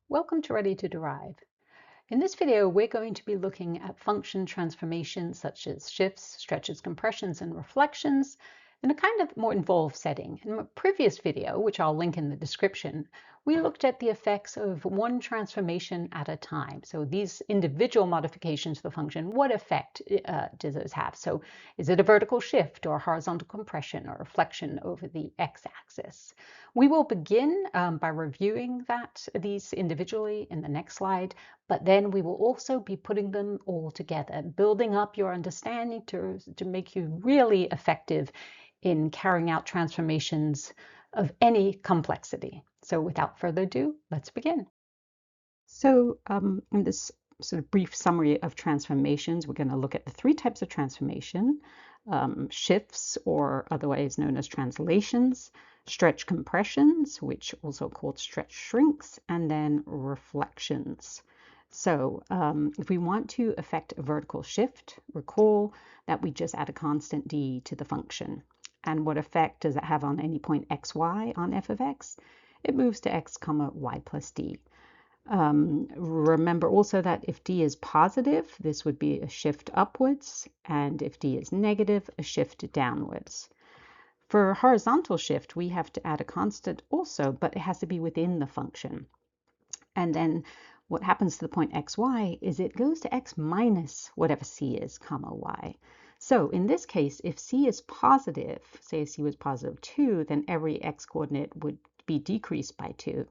Welcome to Ready to Derive. In this video, we're going to be looking at function transformations such as shifts, stretches, compressions, and reflections in a kind of more involved setting. In a previous video, which I'll link in the description, we looked at the effects of one transformation at a time. So these individual modifications to the function, what effect do those have? So is it a vertical shift or horizontal compression or reflection over the x-axis? We will begin by reviewing these individually in the next slide, but then we will also be putting them all together, building up your understanding to make you really effective in carrying out transformations of any complexity. So without further ado, let's begin. So in this sort of brief summary of transformations, we're going to look at the three types of transformation: shifts, or otherwise known as translations, stretch compressions, which also called stretch shrinks, and then reflections. So if we want to affect a vertical shift, recall that we just add a constant d to the function. And what effect does it have on any point xy on f of x? It moves to x comma y plus d. Remember also that if d is positive, this would be a shift upwards, and if d is negative, a shift downwards. For horizontal shift, we have to add a constant also, but it has to be within the function. And then what happens to the point xy is it goes to x minus whatever c is, comma y. So in this case, if c is positive, say c was positive 2, then every x coordinate would be decreased by 2,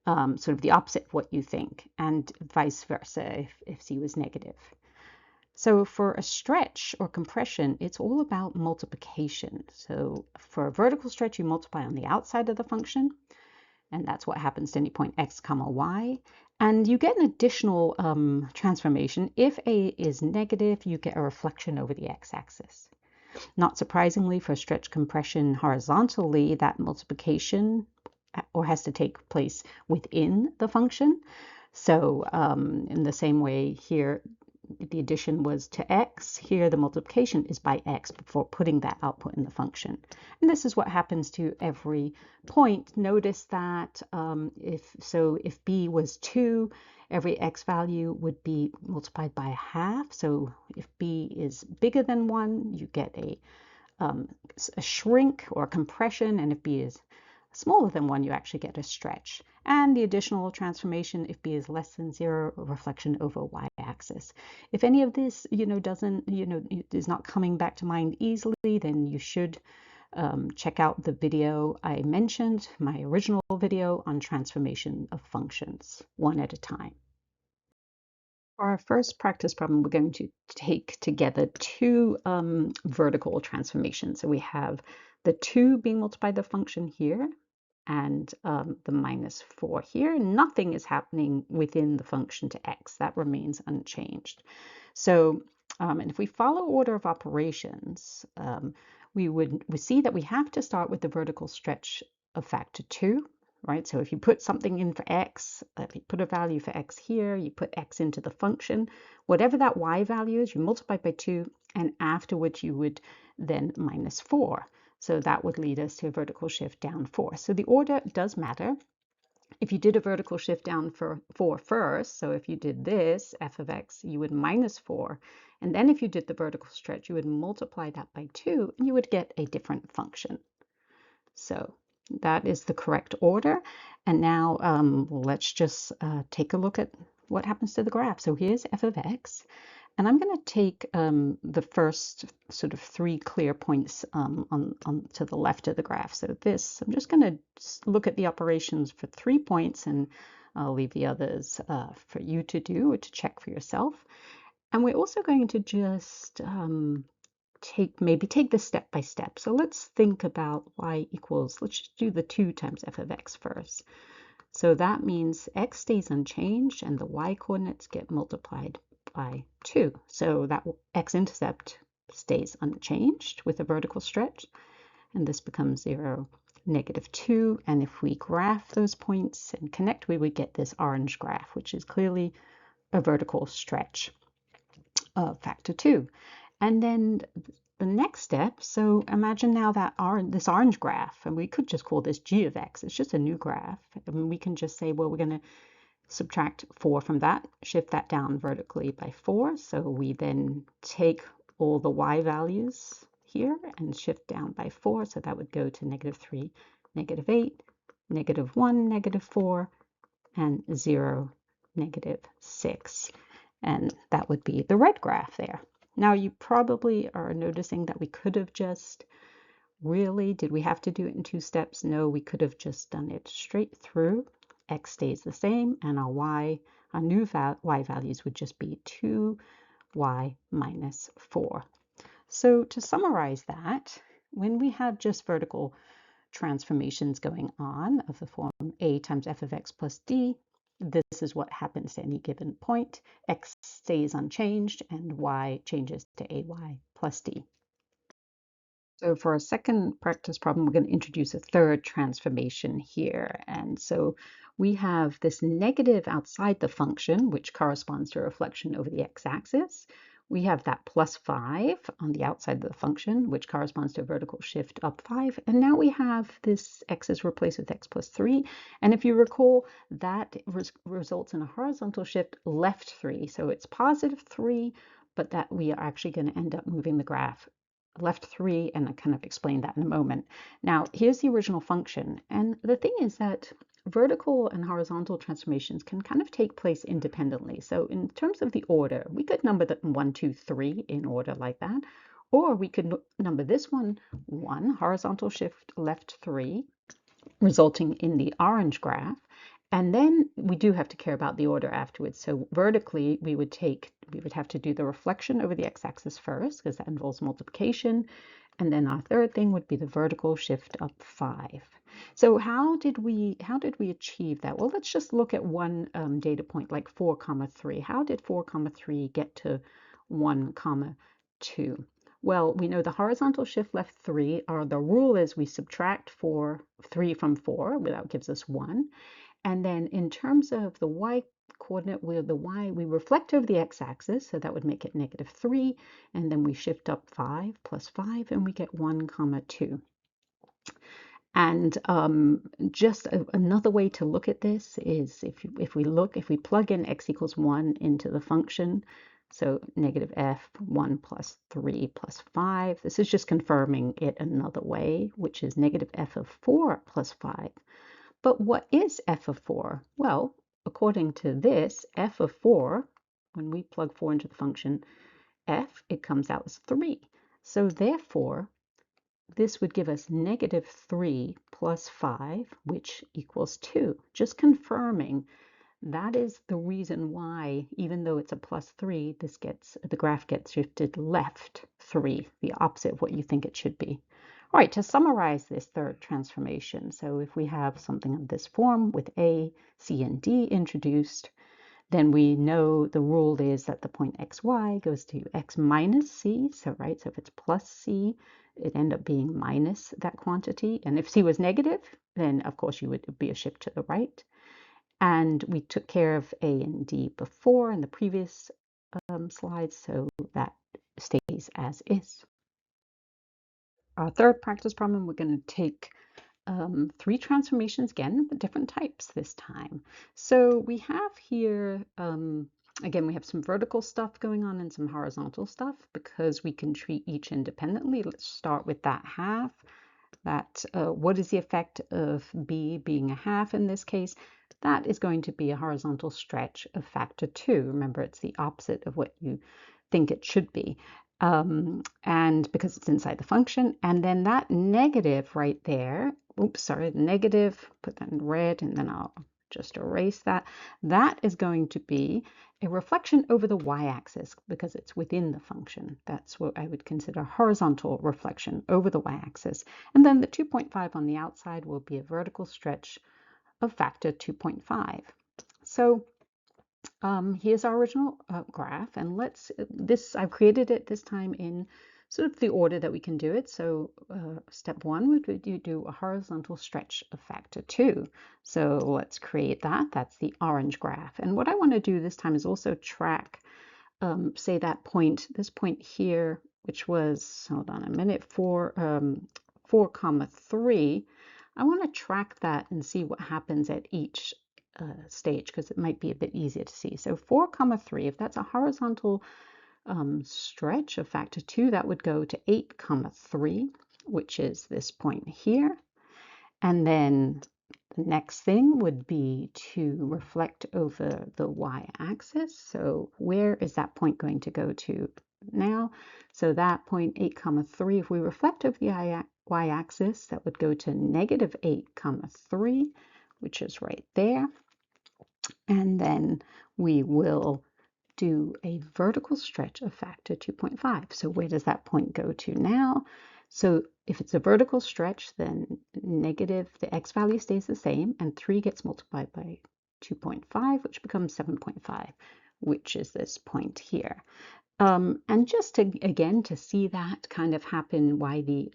sort of the opposite of what you think, and vice versa if c was negative. So for a stretch or compression, it's all about multiplication. So for a vertical stretch, you multiply on the outside of the function, and that's what happens to any point x comma y. And you get an additional transformation. If a is negative, you get a reflection over the x-axis. Not surprisingly, for stretch compression horizontally, that multiplication has to take place within the function. So in the same way here, the addition was to x. Here, the multiplication is by x before putting that output in the function. And this is what happens to every point. Notice that if b was 2, every x value would be multiplied by a half. So if b is bigger than 1, you get a shrink or compression, and if b is smaller than 1, you actually get a stretch. And the additional transformation, if b is less than 0, a reflection over y-axis. If any of this, is not coming back to mind easily, then you should check out the video I mentioned, my original video on transformation of functions, one at a time. For our first practice problem, we're going to take together two vertical transformations. So we have the 2 being multiplied by the function here, and the minus 4 here. Nothing is happening within the function to x. That remains unchanged. So, and if we follow order of operations, we would see that we have to start with the vertical stretch of factor 2, right? So if you put something in for x, if you put a value for x here, you put x into the function, whatever that y value is, you multiply by 2, and afterwards you would then minus 4. So that would lead us to a vertical shift down 4. So the order does matter. If you did a vertical shift down for 4 first, so if you did this, f of x, you would minus 4. And then if you did the vertical stretch, you would multiply that by 2, and you would get a different function. So that is the correct order. And now let's just take a look at what happens to the graph. So here's f of x. And I'm going to take the first sort of 3 clear points to the left of the graph. So this, I'm just going to look at the operations for 3 points, and I'll leave the others for you to do or to check for yourself. And we're also going to just take this step by step. So let's think about y equals, let's just do the 2 times f of x first. So that means x stays unchanged and the y coordinates get multiplied by 2. So that x-intercept stays unchanged with a vertical stretch, and this becomes 0, -2. And if we graph those points and connect, we would get this orange graph, which is clearly a vertical stretch of factor 2. And then the next step, so imagine now that this orange graph, and we could just call this g of x, it's just a new graph. And we can just say, well, we're going to subtract 4 from that, shift that down vertically by 4. So we then take all the y values here and shift down by 4. So that would go to -3, -8, -1, -4, and 0, -6. And that would be the red graph there. Now you probably are noticing that we could have just did we have to do it in 2 steps? No, we could have just done it straight through. X stays the same, and our new y values would just be 2y minus 4. So to summarize that, when we have just vertical transformations going on of the form a times f of x plus d, this is what happens at any given point. X stays unchanged and y changes to ay plus d. So for our second practice problem, we're going to introduce a third transformation here. And so we have this negative outside the function, which corresponds to a reflection over the x-axis. We have that plus 5 on the outside of the function, which corresponds to a vertical shift up 5. And now we have this x is replaced with x plus 3. And if you recall, that results in a horizontal shift left 3. So it's positive 3, but that we are actually going to end up moving the graph left 3, and I kind of explain that in a moment. Now, here's the original function. And the thing is that vertical and horizontal transformations can kind of take place independently. So in terms of the order, we could number them 1, 2, 3 in order like that. Or we could number this one 1, horizontal shift left 3, resulting in the orange graph. And then we do have to care about the order afterwards. So vertically, we would have to do the reflection over the x-axis first, because that involves multiplication. And then our third thing would be the vertical shift up 5. So how did we achieve that? Well, let's just look at one data point, like 4, 3. How did 4, 3 get to 1, 2? Well, we know the horizontal shift left 3, or the rule is we subtract 3 from 4, that gives us 1. And then in terms of the y coordinate, we reflect over the x-axis, so that would make it -3, and then we shift up 5 plus 5, and we get 1, 2. And just another way to look at this is if we plug in x equals 1 into the function, so -f1 plus 3 plus 5, this is just confirming it another way, which is -f of 4 plus 5. But what is f of 4? Well, according to this, f of 4, when we plug 4 into the function f, it comes out as 3. So therefore, this would give us -3 plus 5, which equals 2. Just confirming that is the reason why, even though it's a plus 3, the graph gets shifted left 3, the opposite of what you think it should be. All right, to summarize this third transformation, so if we have something of this form with A, C, and D introduced, then we know the rule is that the point xy goes to x minus c. So if it's plus c, it end up being minus that quantity. And if c was negative, then of course you would be a shift to the right. And we took care of A and D before in the previous slides, so that stays as is. Our third practice problem, we're going to take 3 transformations again, but different types this time. So we have here, again, we have some vertical stuff going on and some horizontal stuff because we can treat each independently. Let's start with that half. What is the effect of B being a half in this case? That is going to be a horizontal stretch of factor 2. Remember, it's the opposite of what you think it should be. And because it's inside the function, and then that negative right there, negative, put that in red, and then I'll just erase that. That is going to be a reflection over the y-axis because it's within the function. That's what I would consider horizontal reflection over the y-axis. And then the 2.5 on the outside will be a vertical stretch of factor 2.5. So here's our original graph, and I've created it this time in sort of the order that we can do it. So step 1 would be you do a horizontal stretch of factor 2. So let's create that. That's the orange graph. And what I want to do this time is also track, say this point here, which was, hold on a minute, 4, 3. I want to track that and see what happens at each stage because it might be a bit easier to see. So 4 comma 3, if that's a horizontal stretch of factor 2, that would go to 8 comma 3, which is this point here. And then the next thing would be to reflect over the y-axis. So where is that point going to go to now? So that point 8 comma 3, if we reflect over the y-axis, that would go to negative 8 comma 3, which is right there. And then we will do a vertical stretch of factor 2.5. So where does that point go to now? So if it's a vertical stretch, then negative, the x value stays the same, and 3 gets multiplied by 2.5, which becomes 7.5, which is this point here. And just to, again, to see that kind of happen, why the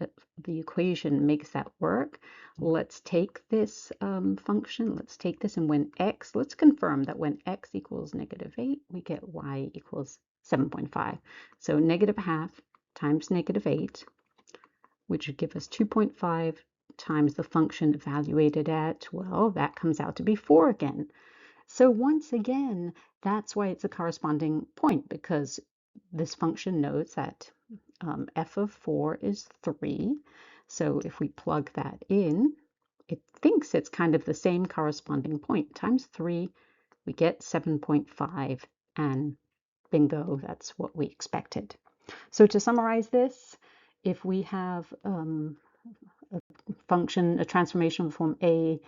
equation makes that work, let's take this function, let's take this, and when x, let's confirm that when x equals negative 8, we get y equals 7.5. So negative half times negative 8, which would give us 2.5 times the function evaluated at, well, that comes out to be 4 again. So once again, that's why it's a corresponding point, because this function knows that f of 4 is 3. So if we plug that in, it thinks it's kind of the same corresponding point. Times 3, we get 7.5, and bingo, that's what we expected. So to summarize this, if we have a function, a transformation form a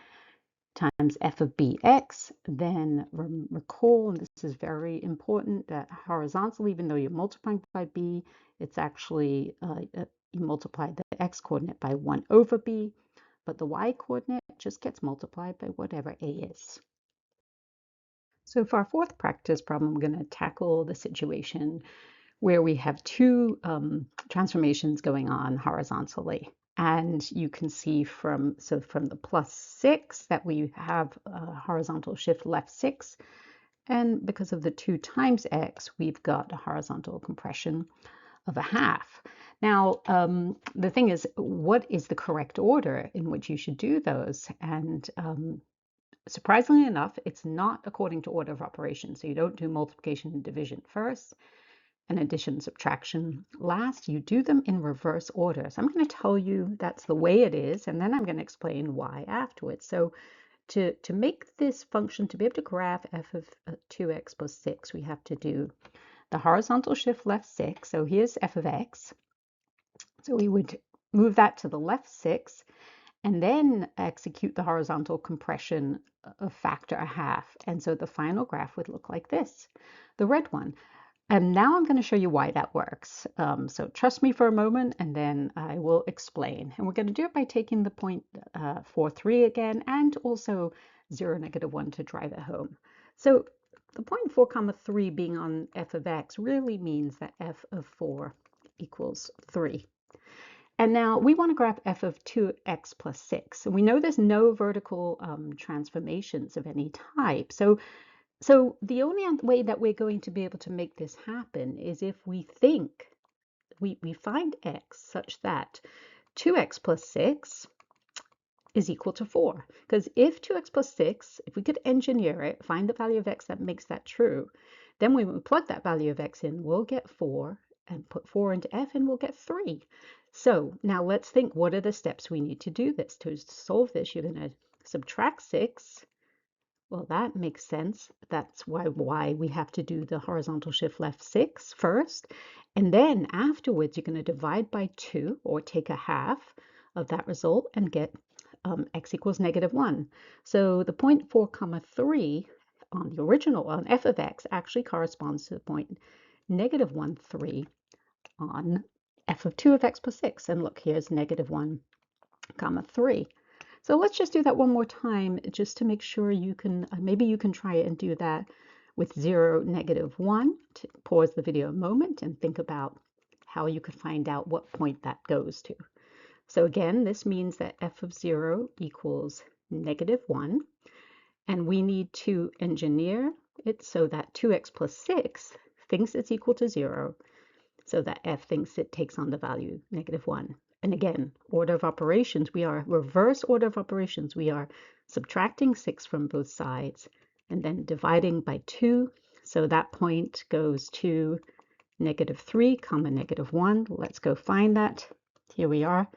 times f of bx, then recall, and this is very important, that horizontally, even though you're multiplying by b, it's actually, you multiply the x coordinate by 1 over b, but the y coordinate just gets multiplied by whatever a is. So for our fourth practice problem, we're going to tackle the situation where we have two transformations going on horizontally. And you can see from the plus 6 that we have a horizontal shift left 6. And because of the 2 times x, we've got a horizontal compression of a half. Now, the thing is, what is the correct order in which you should do those? And surprisingly enough, it's not according to order of operations. So you don't do multiplication and division first and addition and subtraction last. You do them in reverse order. So I'm going to tell you that's the way it is, and then I'm going to explain why afterwards. So to make this function, to be able to graph f of 2x plus 6, we have to do the horizontal shift left 6. So here's f of x. So we would move that to the left 6, and then execute the horizontal compression of factor a half. And so the final graph would look like this, the red one. And now I'm going to show you why that works. So trust me for a moment, and then I will explain. And we're going to do it by taking the point 4, 3 again, and also 0, negative 1 to drive it home. So the point 4 comma 3 being on f of x really means that f of 4 equals 3. And now we want to graph f of 2x plus 6. And we know there's no vertical transformations of any type. So the only way that we're going to be able to make this happen is if we think, we find x such that 2x plus 6 is equal to 4. Because if 2x plus 6, if we could engineer it, find the value of x that makes that true, then when we plug that value of x in, we'll get 4, and put 4 into f, and we'll get 3. So now let's think, what are the steps we need to do this? To solve this, you're going to subtract 6. Well, that makes sense. That's why we have to do the horizontal shift left 6 first. And then afterwards, you're going to divide by 2, or take a half of that result, and get x equals negative 1. So the point 4 comma 3 on the original, on f of x, actually corresponds to the point negative 1, 3 on f of 2 of x plus 6. And look, here's negative 1 comma 3. So let's just do that one more time, just to make sure you can, maybe you can try it and do that with 0, negative 1. To pause the video a moment and think about how you could find out what point that goes to. So again, this means that f of 0 equals negative 1. And we need to engineer it so that 2x plus 6 thinks it's equal to 0, so that f thinks it takes on the value negative 1. And again, order of operations, we are reverse order of operations. We are subtracting 6 from both sides and then dividing by 2. So that point goes to -3, comma, -1. Let's go find that. Here we are,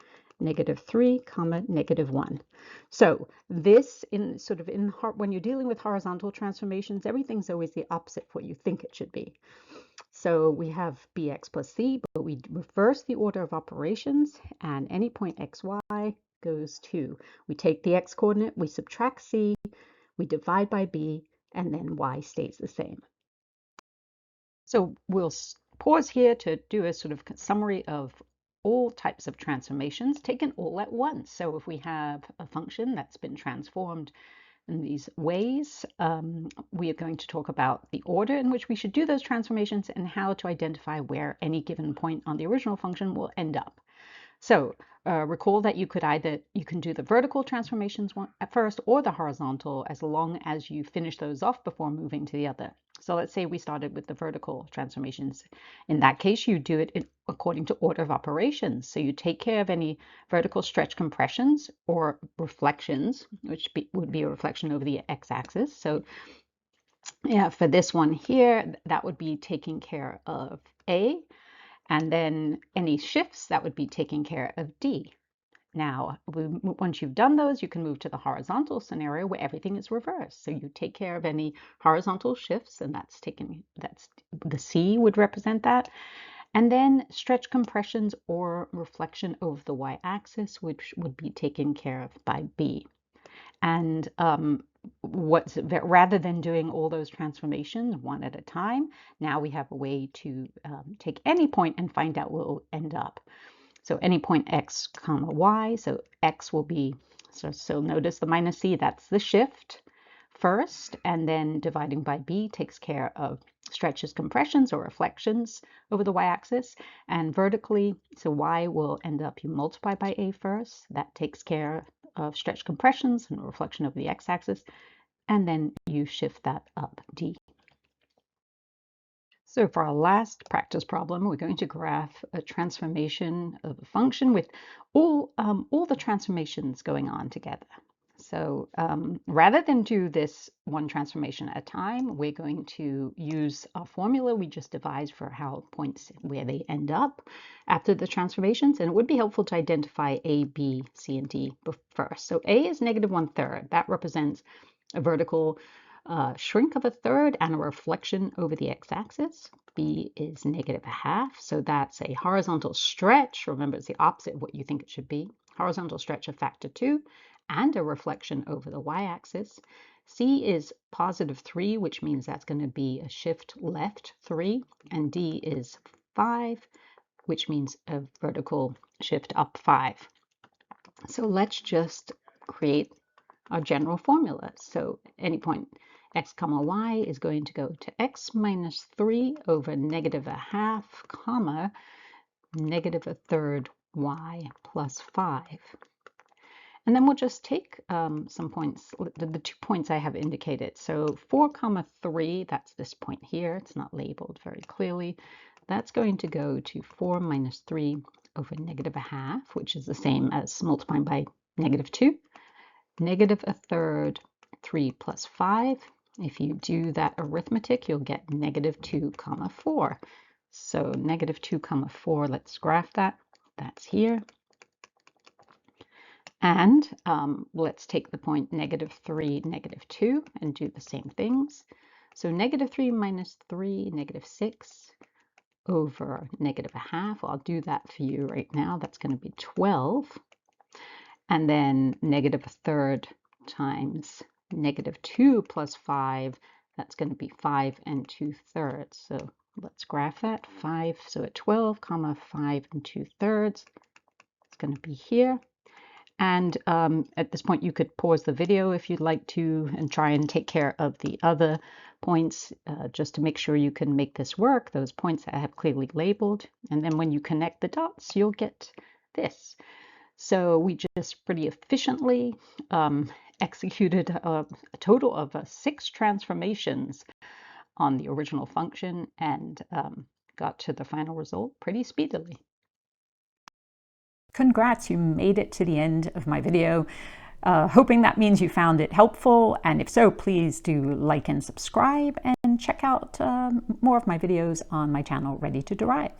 -3, comma, -1. So this when you're dealing with horizontal transformations, everything's always the opposite of what you think it should be. So we have bx plus c, but we reverse the order of operations, and any point xy goes to, we take the x coordinate, we subtract c, we divide by b, and then y stays the same. So we'll pause here to do a sort of summary of all types of transformations taken all at once. So if we have a function that's been transformed in these ways, we are going to talk about the order in which we should do those transformations and how to identify where any given point on the original function will end up. So recall that you can do the vertical transformations at first or the horizontal, as long as you finish those off before moving to the other. So let's say we started with the vertical transformations. In that case, you do it according to order of operations. So you take care of any vertical stretch compressions or reflections, which would be a reflection over the x-axis. So yeah, for this one here, that would be taking care of A. And then any shifts, that would be taking care of D. Now, once you've done those, you can move to the horizontal scenario where everything is reversed. So you take care of any horizontal shifts, and that's the C would represent that. And then stretch compressions or reflection over the y-axis, which would be taken care of by B. And rather than doing all those transformations one at a time, now we have a way to take any point and find out where it will end up. So any point x comma y, so x will be, so notice the minus c, that's the shift first, and then dividing by b takes care of stretches, compressions, or reflections over the y-axis. And vertically, so y will end up, you multiply by a first, that takes care of stretch compressions and reflection over the x-axis, and then you shift that up d. So for our last practice problem, we're going to graph a transformation of a function with all the transformations going on together. So rather than do this one transformation at a time, we're going to use a formula we just devised for how points, where they end up after the transformations. And it would be helpful to identify A, B, C, and D first. So A is -1/3. That represents a vertical shrink of a third and a reflection over the x-axis. B is -1/2, so that's a horizontal stretch. Remember, it's the opposite of what you think it should be. Horizontal stretch of factor 2 and a reflection over the y-axis. C is +3, which means that's going to be a shift left 3, and D is 5, which means a vertical shift up 5. So let's just create our general formula. So any point x comma y is going to go to x minus 3 over -1/2 comma -1/3 y plus 5. And then we'll just take some points, the 2 points I have indicated. So 4 comma 3, that's this point here. It's not labeled very clearly. That's going to go to 4 minus 3 over -1/2, which is the same as multiplying by -2. -1/3, 3 plus 5. If you do that arithmetic, you'll get -2 comma 4. So -2 comma 4, let's graph that. That's here. And let's take the point -3, -2, and do the same things. So -3 minus 3, -6 over -1/2. I'll do that for you right now. That's going to be 12. And then -1/3 times -2 plus 5, that's going to be 5 2/3. So let's graph that. 5, so at 12 comma 5 2/3, it's going to be here. And at this point, you could pause the video if you'd like to and try and take care of the other points just to make sure you can make this work, those points that I have clearly labeled. And then when you connect the dots, you'll get this. So we just pretty efficiently executed a total of 6 transformations on the original function and got to the final result pretty speedily. Congrats, you made it to the end of my video. Hoping that means you found it helpful, and if so, please do like and subscribe, and check out more of my videos on my channel, Ready to Derive.